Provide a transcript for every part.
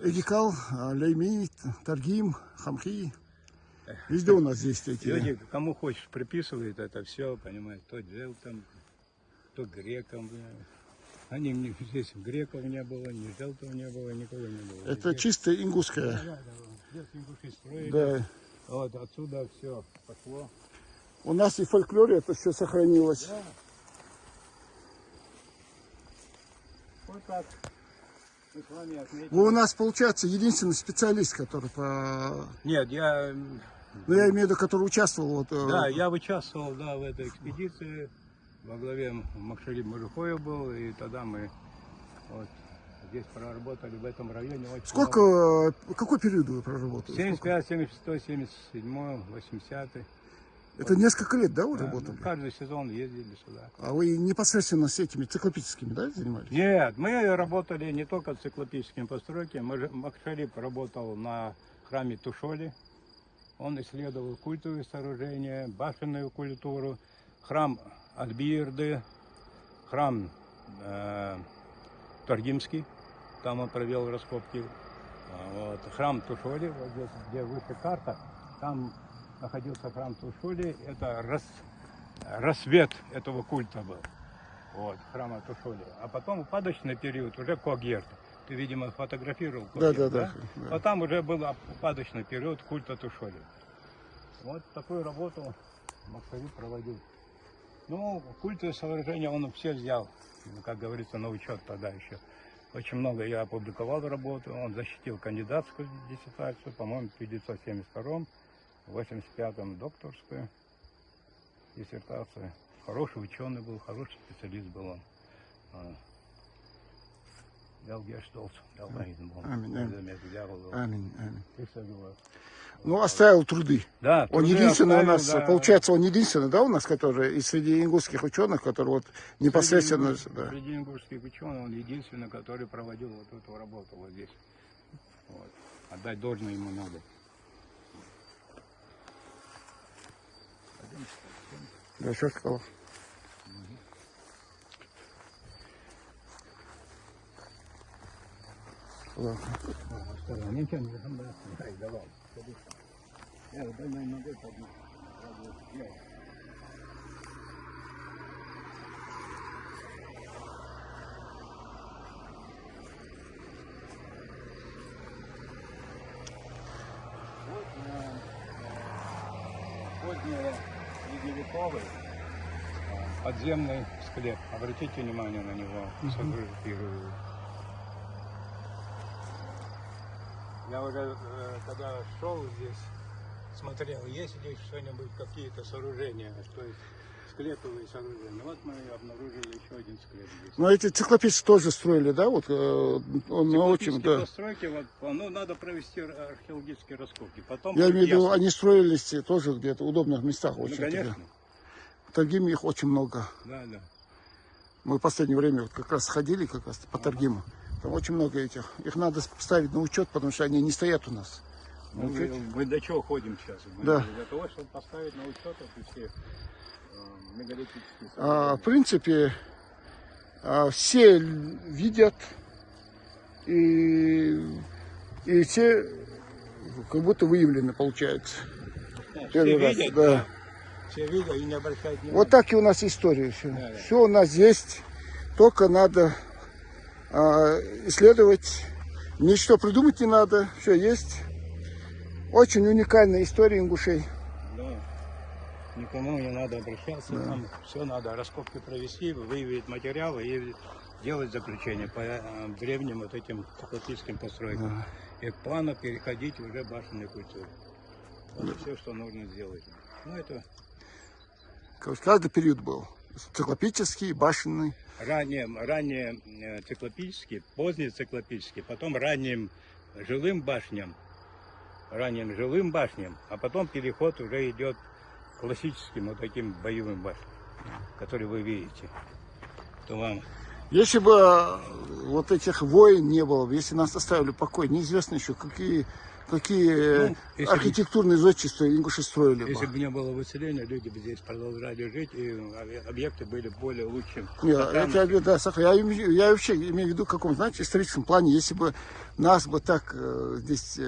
Эдикал, Лейми, Таргим, Хамхи. Везде у нас есть эти. Люди, кому хочешь, приписывают это все, понимаешь, то джелтам, то грекам. Они мне здесь греков не было, ни джелтов не было, никого не было. Это здесь... чисто ингушская. Да. Здесь ингуши строили. Да. Вот отсюда все пошло. У нас и в фольклоре это все сохранилось. Да. Вот так. Мы с вами отметили. Вы у нас, получается, единственный специалист, который по... Нет, я... Ну, я имею в виду, который участвовал. Вот, Да, я участвовал, да, в этой экспедиции. Во главе Махшари Мужухоев был, и тогда мы вот здесь проработали в этом районе. Сколько, какой период вы проработали? 75, 76, 77, 80. Это вот. Несколько лет, да, вы Да, работали? Ну, каждый сезон ездили сюда. А вы непосредственно с этими циклопическими, да, занимались? Нет, мы работали не только с циклопическими постройками. Махшари работал на храме Тушоли. Он исследовал культовые сооружения, башенную культуру, храм Альбирды, храм Таргимский, там он провел раскопки. Вот, храм Тушоли, вот здесь, где выше карта, там находился храм Тушоли, это рассвет этого культа был, вот, храма Тушоли. А потом упадочный период уже Когьерт. Ты, видимо, фотографировал Когьерт, да? А там уже был упадочный период культа Тушоли. Вот такую работу Махшари проводил. Ну, культовые сооружения он все взял, как говорится, на учет тогда еще. Очень много я опубликовал работу. Он защитил кандидатскую диссертацию, по-моему, в 1972, в 1985 докторскую диссертацию. Хороший ученый был, хороший специалист был он. Ну, оставил труды. Да, он единственный оставил, у нас, да. Получается, он единственный, да, у нас, который из среди ингушских ученых, который вот непосредственно... Среди ингушских ученых он единственный, который проводил вот эту работу вот здесь. Вот. Отдать должное ему надо. Да, что сказал? Ладно. Позднее средневековый подземный склеп. Обратите внимание на него. Сфотографирую. Я уже когда шел здесь, смотрел, есть здесь что-нибудь, какие-то сооружения, то есть склеповые сооружения. Вот мы обнаружили еще один склеп здесь. Но эти циклописцы тоже строили, да? Вот, он очень, да. Постройки, вот, ну, надо провести археологические раскопки. Потом я имею в виду, они строились тоже где-то в удобных местах. Очень, ну, конечно. В Таргиме их очень много. Да, да. Мы в последнее время вот как раз ходили как раз по Таргиму. Там очень много этих. Их надо ставить на учет, потому что они не стоят у нас. Ну, мы до чего ходим сейчас? Да. Для того, чтобы поставить на учет эти все мегалитические в принципе, все видят и все как будто выявлены, получается. Да, Первый раз, видят, да. Все видят и не обращают внимания. Вот так и у нас история. Все, да, да. Все у нас есть, только надо исследовать. Ничто придумать не надо, все есть. Очень уникальная история ингушей. Да. Никому не надо обращаться, да. Нам все надо раскопки провести, выявить материалы и делать заключение по древним вот этим циклопическим постройкам. Да. И к плану переходить уже в башенную культуру. Вот все, что нужно сделать. Ну, это... Каждый период был. Циклопический, башенный. Ранее циклопический, поздний циклопический, потом ранним жилым башням, а потом переход уже идет к классическим вот таким боевым башням, которые вы видите. То вам Если бы вот этих войн не было, если нас оставили в покое, неизвестно еще, какие Ну, если бы- архитектурные зодчества ингуши строили Если бы. бы не было выселения, люди бы здесь продолжали жить, и объекты были более лучшим. Нет, это, да, я вообще имею в виду в каком, знаете, историческом плане, если бы нас бы так здесь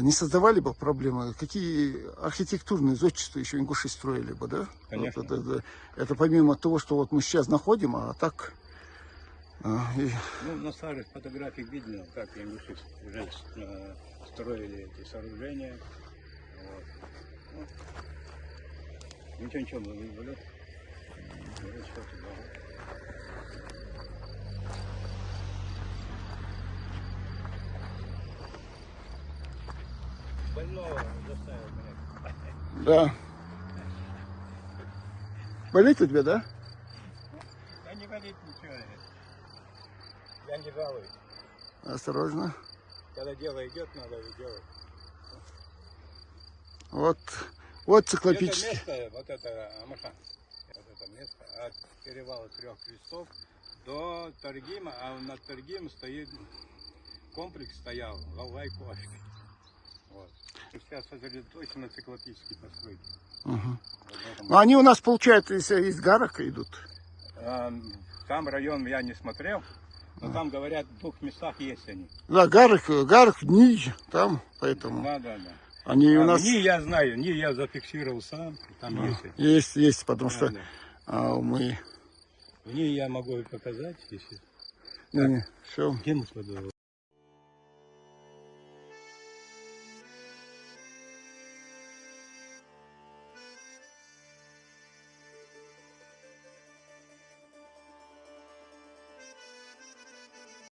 не создавали бы проблемы, какие архитектурные зодчества еще ингуши строили бы, да? Конечно. Вот это помимо того, что вот мы сейчас находим, а так... Ну, на старых фотографиях видно, как ингуши уже строили эти сооружения. Вот. Ну, ничего, вылет. Больного заставил меня. Да. Болит у тебя, да? Да не болит ничего. Я не жалуюсь. Осторожно. Когда дело идет, надо и делать. Вот циклопический. Это место, вот это Амаша, вот это место от перевала Трех Крестов до Таргима, а над Таргимом стоит комплекс, стоял Лавай-Кошки. Вот. Сейчас сосредоточены циклопические постройки. Угу. Вот в этом. Ну, они у нас, получается, из Гарака идут. Там район я не смотрел, но там, говорят, в двух местах есть они. Да, Гарак, Нij, там, поэтому. Да. Они у нас Ни я знаю, ни я зафиксировал сам, там есть. есть, потому что Да. мы... В ней я могу и показать, если... Не, все. Где мы с водой?